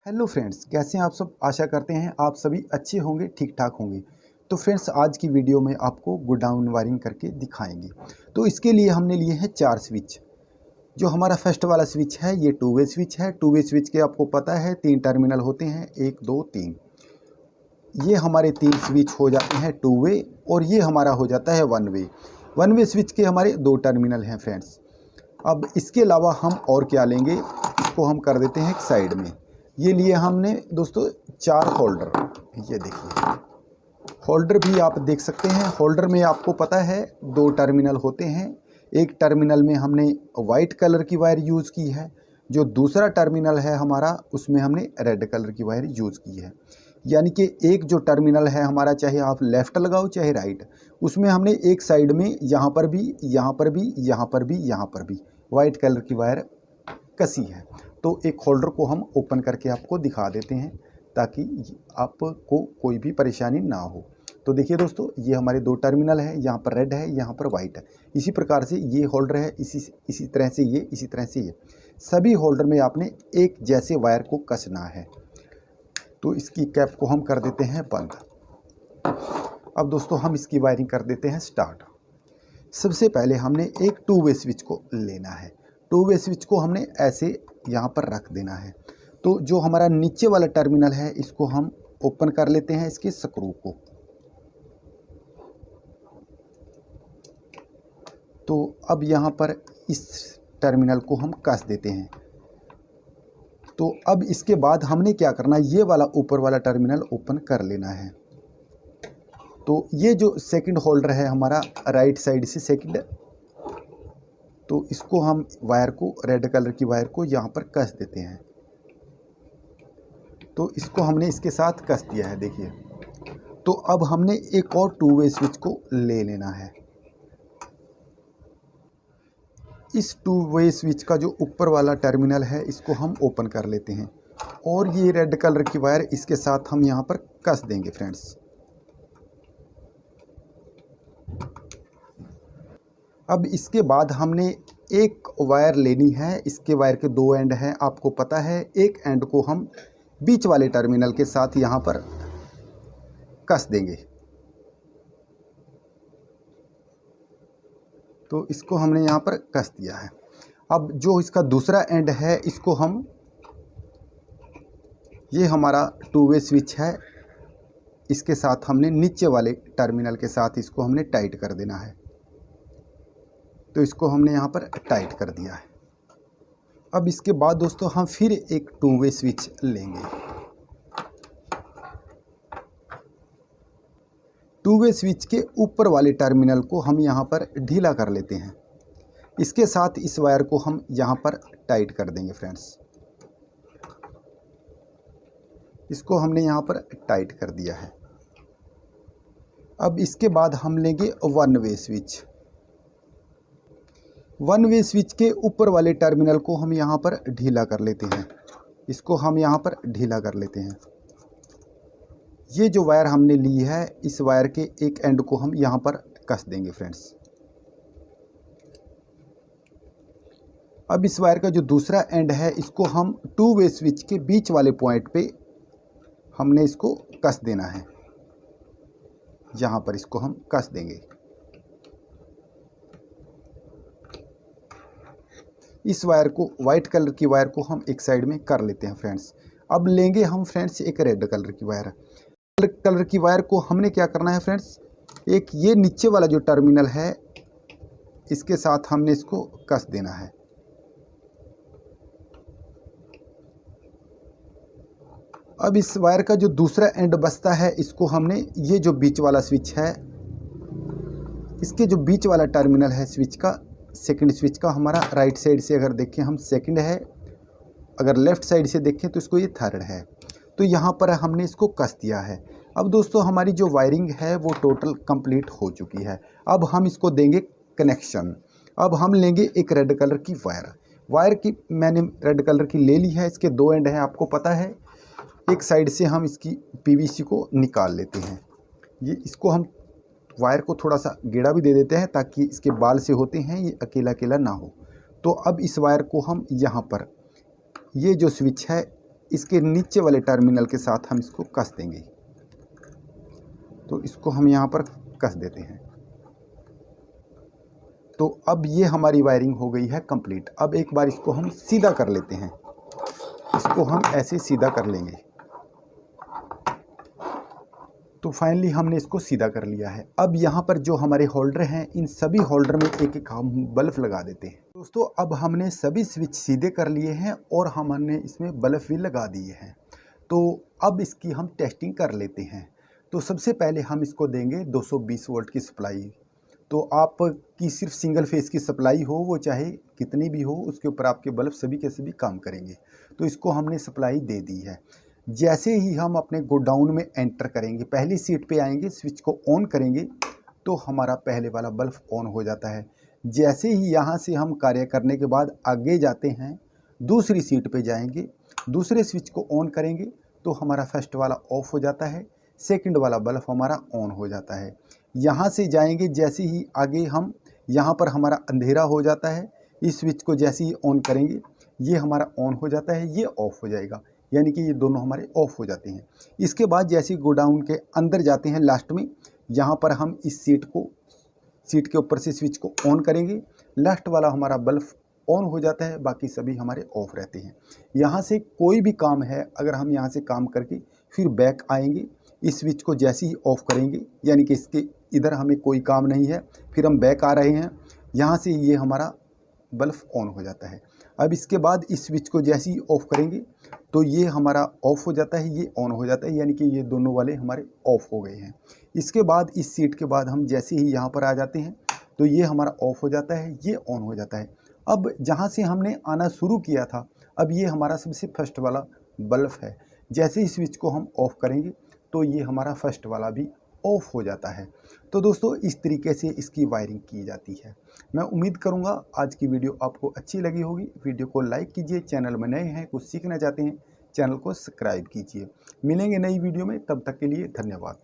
Hello friends, कैसे हैं आप सब। आशा करते हैं आप सभी अच्छे होंगे, ठीक ठाक होंगे। तो फ्रेंड्स, आज की वीडियो में आपको गोडाउन वायरिंग करके दिखाएंगे। तो इसके लिए हमने लिए हैं 4 स्विच। जो हमारा फर्स्ट वाला स्विच है ये 2 वे स्विच है। 2 वे स्विच के आपको पता है 3 टर्मिनल होते हैं, 1 2 3। ये हमारे 3 स्विच हो जाते हैं 2 वे, और ये हमारा हो जाता है 1 वे। 1 वे स्विच के हमारे 2 टर्मिनल हैं फ्रेंड्स। अब इसके अलावा हम और क्या लेंगे, इसको हम कर देते हैं एक साइड में। ये लिए हमने दोस्तों 4 होल्डर। ये देखिए, होल्डर भी आप देख सकते हैं। होल्डर में आपको पता है 2 टर्मिनल होते हैं। एक टर्मिनल में हमने वाइट कलर की वायर यूज़ की है, जो दूसरा टर्मिनल है हमारा उसमें हमने रेड कलर की वायर यूज़ की है। यानी कि एक जो टर्मिनल है हमारा, चाहे आप लेफ़्ट लगाओ चाहे राइट, उसमें हमने एक साइड में यहाँ पर भी, यहाँ पर भी, यहाँ पर भी, यहाँ पर भी वाइट कलर की वायर कसी है। तो एक होल्डर को हम ओपन करके आपको दिखा देते हैं ताकि आपको कोई भी परेशानी ना हो। तो देखिए दोस्तों, ये हमारे 2 टर्मिनल है, यहाँ पर रेड है, यहाँ पर वाइट है। इसी प्रकार से ये होल्डर है, इसी तरह से ये, इसी तरह से ये। सभी होल्डर में आपने एक जैसे वायर को कसना है। तो इसकी कैप को हम कर देते हैं बंद। अब दोस्तों, हम इसकी वायरिंग कर देते हैं स्टार्ट। सबसे पहले हमने एक 2 वे स्विच को लेना है। 2 वे स्विच को हमने ऐसे यहाँ पर रख देना है। तो जो हमारा नीचे वाला टर्मिनल है इसको हम ओपन कर लेते हैं, इसके स्क्रू को। तो अब यहाँ पर इस टर्मिनल को हम कस देते हैं। तो अब इसके बाद हमने क्या करना, ये वाला ऊपर वाला टर्मिनल ओपन कर लेना है। तो ये जो सेकंड होल्डर है हमारा राइट साइड से सेकंड, तो इसको हम वायर को, रेड कलर की वायर को यहाँ पर कस देते हैं। तो इसको हमने इसके साथ कस दिया है, देखिए। तो अब हमने एक और 2 वे स्विच को ले लेना है। इस 2 वे स्विच का जो ऊपर वाला टर्मिनल है इसको हम ओपन कर लेते हैं, और ये रेड कलर की वायर इसके साथ हम यहाँ पर कस देंगे फ्रेंड्स। अब इसके बाद हमने एक वायर लेनी है। इसके वायर के 2 एंड हैं, आपको पता है। एक एंड को हम बीच वाले टर्मिनल के साथ यहाँ पर कस देंगे। तो इसको हमने यहाँ पर कस दिया है। अब जो इसका दूसरा एंड है इसको हम, ये हमारा 2 वे स्विच है, इसके साथ हमने नीचे वाले टर्मिनल के साथ इसको हमने टाइट कर देना है। तो इसको हमने यहाँ पर टाइट कर दिया है। अब इसके बाद दोस्तों हम फिर एक 2 वे स्विच लेंगे। 2 वे स्विच के ऊपर वाले टर्मिनल को हम यहाँ पर ढीला कर लेते हैं। इसके साथ इस वायर को हम यहाँ पर टाइट कर देंगे फ्रेंड्स। इसको हमने यहाँ पर टाइट कर दिया है। अब इसके बाद हम लेंगे 1 वे स्विच। 1 वे स्विच के ऊपर वाले टर्मिनल को हम यहाँ पर ढीला कर लेते हैं। इसको हम यहाँ पर ढीला कर लेते हैं। ये जो वायर हमने ली है, इस वायर के एक एंड को हम यहाँ पर कस देंगे फ्रेंड्स। अब इस वायर का जो दूसरा एंड है इसको हम 2 वे स्विच के बीच वाले पॉइंट पे हमने इसको कस देना है। यहाँ पर इसको हम कस देंगे। इस वायर को, वाइट कलर की वायर को हम एक साइड में कर लेते हैं फ्रेंड्स। अब लेंगे हम फ्रेंड्स एक रेड कलर की वायर। रेड कलर की वायर को हमने क्या करना है फ्रेंड्स, एक ये नीचे वाला जो टर्मिनल है इसके साथ हमने इसको कस देना है। अब इस वायर का जो दूसरा एंड बचता है इसको हमने, ये जो बीच वाला स्विच है, इसके जो बीच वाला टर्मिनल है स्विच का, सेकंड स्विच का, हमारा राइट साइड से अगर देखें हम सेकंड है, अगर लेफ़्ट साइड से देखें तो इसको ये थर्ड है। तो यहाँ पर हमने इसको कस दिया है। अब दोस्तों, हमारी जो वायरिंग है वो टोटल कंप्लीट हो चुकी है। अब हम इसको देंगे कनेक्शन। अब हम लेंगे एक रेड कलर की वायर। वायर की मैंने रेड कलर की ले ली है। इसके 2 एंड हैं, आपको पता है। एक साइड से हम इसकी PVC को निकाल लेते हैं। ये इसको हम वायर को थोड़ा सा गेड़ा भी दे देते हैं ताकि इसके बाल से होते हैं ये अकेला अकेला ना हो। तो अब इस वायर को हम यहाँ पर, ये जो स्विच है इसके नीचे वाले टर्मिनल के साथ हम इसको कस देंगे। तो इसको हम यहाँ पर कस देते हैं। तो अब ये हमारी वायरिंग हो गई है कंप्लीट। अब एक बार इसको हम सीधा कर लेते हैं। इसको हम ऐसे सीधा कर लेंगे। तो फाइनली हमने इसको सीधा कर लिया है। अब यहाँ पर जो हमारे होल्डर हैं, इन सभी होल्डर में एक एक हम बल्ब लगा देते हैं। दोस्तों अब हमने सभी स्विच सीधे कर लिए हैं और हमने इसमें बल्ब भी लगा दिए हैं। तो अब इसकी हम टेस्टिंग कर लेते हैं। तो सबसे पहले हम इसको देंगे 220 वोल्ट की सप्लाई। तो आपकी सिर्फ सिंगल फेस की सप्लाई हो, वो चाहे कितनी भी हो, उसके ऊपर आपके बल्ब सभी के सभी काम करेंगे। तो इसको हमने सप्लाई दे दी है। जैसे ही हम अपने गोडाउन में एंटर करेंगे, पहली सीट पे आएंगे, स्विच को ऑन करेंगे तो हमारा पहले वाला बल्ब ऑन हो जाता है। जैसे ही यहाँ से हम कार्य करने के बाद आगे जाते हैं, दूसरी सीट पे जाएंगे, दूसरे स्विच को ऑन करेंगे तो हमारा फर्स्ट वाला ऑफ हो जाता है, सेकंड वाला बल्ब हमारा ऑन हो जाता है। यहाँ से जाएंगे, जैसे ही आगे हम यहाँ पर हमारा अंधेरा हो जाता है, इस स्विच को जैसे ही ऑन करेंगे ये हमारा ऑन हो जाता है, ये ऑफ हो जाएगा, यानी कि ये दोनों हमारे ऑफ हो जाते हैं। इसके बाद जैसे ही गोडाउन के अंदर जाते हैं लास्ट में, यहाँ पर हम इस सीट के ऊपर से स्विच को ऑन करेंगे, लास्ट वाला हमारा बल्ब ऑन हो जाता है, बाकी सभी हमारे ऑफ रहते हैं। यहाँ से कोई भी काम है, अगर हम यहाँ से काम करके फिर बैक आएंगे, इस स्विच को जैसे ही ऑफ करेंगे, यानी कि इसके इधर हमें कोई काम नहीं है, फिर हम बैक आ रहे हैं, यहाँ से ये हमारा बल्ब ऑन हो जाता है। अब इसके बाद इस स्विच को जैसे ही ऑफ करेंगे तो ये हमारा ऑफ हो जाता है, ये ऑन हो जाता है, यानी कि ये दोनों वाले हमारे ऑफ हो गए हैं। इसके बाद इस सीट के बाद हम जैसे ही यहाँ पर आ जाते हैं तो ये हमारा ऑफ हो जाता है, ये ऑन हो जाता है। अब जहाँ से हमने आना शुरू किया था, अब ये हमारा सबसे फर्स्ट वाला बल्ब है। जैसे ही स्विच को हम ऑफ करेंगे तो ये हमारा फर्स्ट वाला भी ऑफ हो जाता है। तो दोस्तों इस तरीके से इसकी वायरिंग की जाती है। मैं उम्मीद करूंगा आज की वीडियो आपको अच्छी लगी होगी। वीडियो को लाइक कीजिए, चैनल में नए हैं, कुछ सीखना चाहते हैं, चैनल को सब्सक्राइब कीजिए। मिलेंगे नई वीडियो में, तब तक के लिए धन्यवाद।